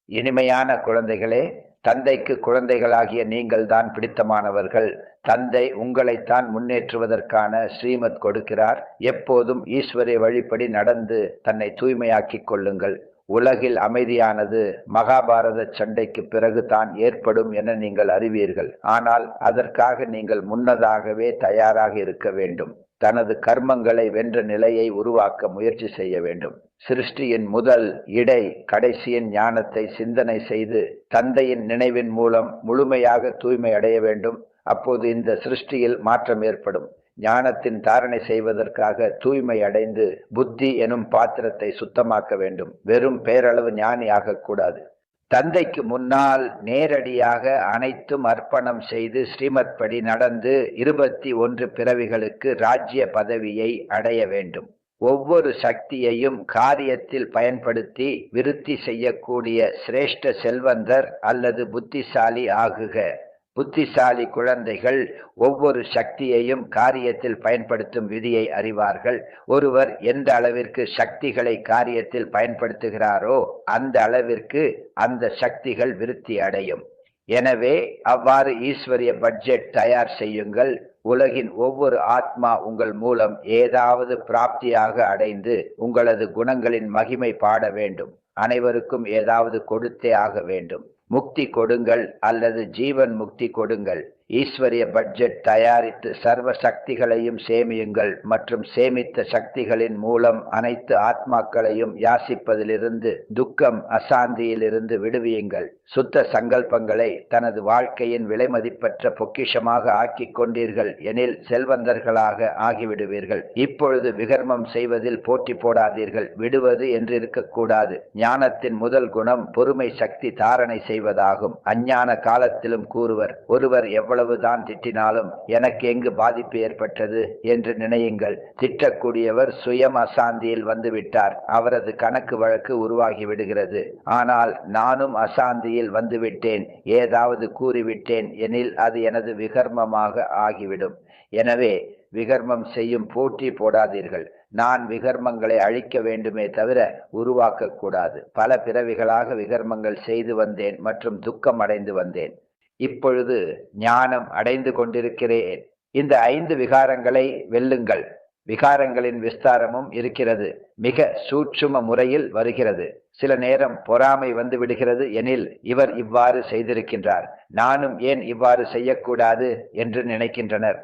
இனிமையான குழந்தைகளே, தந்தைக்கு குழந்தைகளாகிய நீங்கள்தான் பிடித்தமானவர்கள். தந்தை உங்களைத்தான் முன்னேற்றுவதற்கான ஸ்ரீமத் கொடுக்கிறார். எப்போதும் ஈஸ்வரிய வழிப்படி நடந்து தன்னை தூய்மையாக்கிக் கொள்ளுங்கள். உலகில் அமைதியானது மகாபாரத சண்டைக்கு பிறகு தான் ஏற்படும் என நீங்கள் அறிவீர்கள். ஆனால் அதற்காக நீங்கள் முன்னதாகவே தயாராக இருக்க வேண்டும். தனது கர்மங்களை வென்ற நிலையை உருவாக்க முயற்சி செய்ய வேண்டும். சிருஷ்டியின் முதல் இடை கடைசியின் ஞானத்தை சிந்தனை செய்து தந்தையின் நினைவின் மூலம் முழுமையாக தூய்மை அடைய வேண்டும். அப்போது இந்த சிருஷ்டியில் மாற்றம் ஏற்படும். ஞானத்தின் தாரணை செய்வதற்காக தூய்மை அடைந்து புத்தி எனும் பாத்திரத்தை சுத்தமாக்க வேண்டும். வெறும் பேரளவு ஞானி ஆகக்கூடாது. தந்தைக்கு முன்னால் நேரடியாக அனைத்தும் அர்ப்பணம் செய்து ஸ்ரீமத் படி நடந்து 21 பிறவிகளுக்கு ராஜ்ய பதவியை அடைய வேண்டும். ஒவ்வொரு சக்தியையும் காரியத்தில் பயன்படுத்தி விருத்தி செய்யக்கூடிய சிரேஷ்ட செல்வந்தர் அல்லது புத்திசாலி ஆகுக. புத்திசாலி குழந்தைகள் ஒவ்வொரு சக்தியையும் காரியத்தில் பயன்படுத்தும் விதியை அறிவார்கள். ஒருவர் எந்த அளவிற்கு சக்திகளை காரியத்தில் பயன்படுத்துகிறாரோ அந்த அளவிற்கு அந்த சக்திகள் விருத்தி அடையும். எனவே அவ்வாறு ஈஸ்வரிய பட்ஜெட் தயார் செய்யுங்கள். உலகின் ஒவ்வொரு ஆத்மா உங்கள் மூலம் ஏதாவது பிராப்தியாக அடைந்து உங்களது குணங்களின் மகிமை பாட வேண்டும். அனைவருக்கும் ஏதாவது கொடுத்தே ஆக வேண்டும். முக்தி கொடுங்கள் அல்லது ஜீவன் முக்தி கொடுங்கள். ஈஸ்வரிய பட்ஜெட் தயாரித்து சர்வ சக்திகளையும் சேமியுங்கள் மற்றும் சேமித்த சக்திகளின் மூலம் அனைத்து ஆத்மாக்களையும் யாசிப்பதிலிருந்து துக்கம் அசாந்தியிலிருந்து விடுவியுங்கள். சுத்த சங்கல்பங்களை தனது வாழ்க்கையின் விலைமதிப்பற்ற பொக்கிஷமாக ஆக்கிக் கொண்டீர்கள் எனில் செல்வந்தர்களாக ஆகிவிடுவீர்கள். இப்பொழுது விகர்மம் செய்வதில் போட்டி போடாதீர்கள். விடுவது என்று இருக்கக்கூடாது. ஞானத்தின் முதல் குணம் பொறுமை சக்தி தாரணை செய்வதாகும். அஞ்ஞான காலத்திலும் கூறுவர், ஒருவர் எவ்வளவுதான் திட்டினாலும் எனக்கு எங்கு பாதிப்பு ஏற்பட்டது என்று நினையுங்கள். திட்டக்கூடியவர் சுயம் அசாந்தியில் வந்துவிட்டார். அவரது கணக்கு வழக்கு உருவாகி விடுகிறது. ஆனால் நானும் அசாந்தியில் வந்துவிட்டேன், ஏதாவது கூறிவிட்டேன் எனில் அது எனது விகர்மமாக ஆகிவிடும். எனவே விகர்மம் செய்யும் போட்டி போடாதீர்கள். நான் விகர்மங்களை அழிக்க வேண்டுமே தவிர உருவாக்கக்கூடாது. பல பிறவிகளாக விகர்மங்கள் செய்து வந்தேன் மற்றும் துக்கம் அடைந்து வந்தேன். இப்பொழுது ஞானம் அடைந்து கொண்டிருக்கிறேன். இந்த 5 விகாரங்களை வெல்லுங்கள். விகாரங்களின் விஸ்தாரமும் இருக்கிறது. மிக சூட்சும முறையில் வருகிறது. சில நேரம் பொறாமை வந்து விடுகிறது எனில் இவர் இவ்வாறு செய்திருக்கின்றார், நானும் ஏன் இவ்வாறு செய்யக்கூடாது என்று நினைக்கின்றனர்.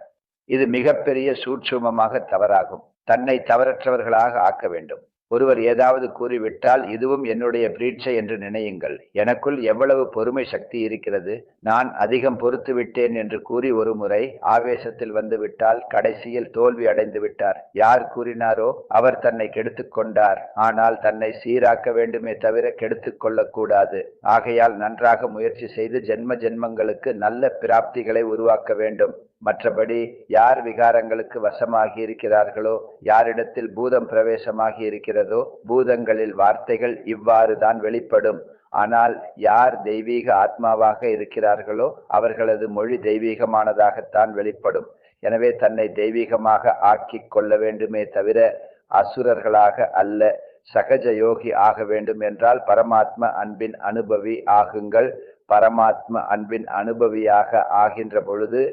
இது மிகப்பெரிய சூட்சுமமாக தவறாகும். தன்னை தவறற்றவர்களாக ஆக்க வேண்டும். ஒருவர் ஏதாவது கூறிவிட்டால் இதுவும் என்னுடைய பிரீட்சை என்று நினையுங்கள். எனக்குள் எவ்வளவு பொறுமை சக்தி இருக்கிறது. நான் அதிகம் பொறுத்து விட்டேன் என்று கூறி ஒரு முறை ஆவேசத்தில் வந்துவிட்டால் கடைசியில் தோல்வி அடைந்து விட்டார். யார் கூறினாரோ அவர் தன்னை கெடுத்துக் கொண்டார். ஆனால் தன்னை சீராக்க வேண்டுமே தவிர கெடுத்துக் கொள்ளக்கூடாது. ஆகையால் நன்றாக முயற்சி செய்து ஜென்ம ஜென்மங்களுக்கு நல்ல பிராப்திகளை உருவாக்க வேண்டும். மற்றபடி யார் விகாரங்களுக்கு வசமாகி இருக்கிறார்களோ, யாரிடத்தில் பூதம் பிரவேசமாகி இருக்கிறதோ, பூதங்களில் வார்த்தைகள் இவ்வாறு தான் வெளிப்படும். ஆனால் யார் தெய்வீக ஆத்மாவாக இருக்கிறார்களோ அவர்களது மொழி தெய்வீகமானதாகத்தான் வெளிப்படும். எனவே தன்னை தெய்வீகமாக ஆக்கிக் கொள்ள வேண்டுமே தவிர அசுரர்களாக அல்ல. சகஜ யோகி ஆக வேண்டும் என்றால் பரமாத்ம அன்பின் அனுபவி ஆகுங்கள். பரமாத்ம அன்பின் அனுபவியாக ஆகின்ற பொழுது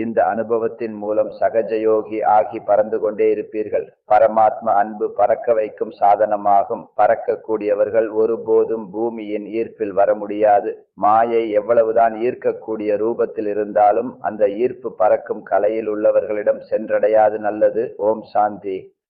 இந்த அனுபவத்தின் மூலம் சகஜயோகி ஆகி பறந்து கொண்டே இருப்பீர்கள். பரமாத்ம அன்பு பறக்க வைக்கும் சாதனமாகும். பறக்கக்கூடியவர்கள் ஒருபோதும் பூமியின் ஈர்ப்பில் வர முடியாது. மாயை எவ்வளவுதான் ஈர்க்கக்கூடிய ரூபத்தில் இருந்தாலும் அந்த ஈர்ப்பு பறக்கும் கலையில் உள்ளவர்களிடம் சென்றடையாது. நல்லது. ஓம் சாந்தி.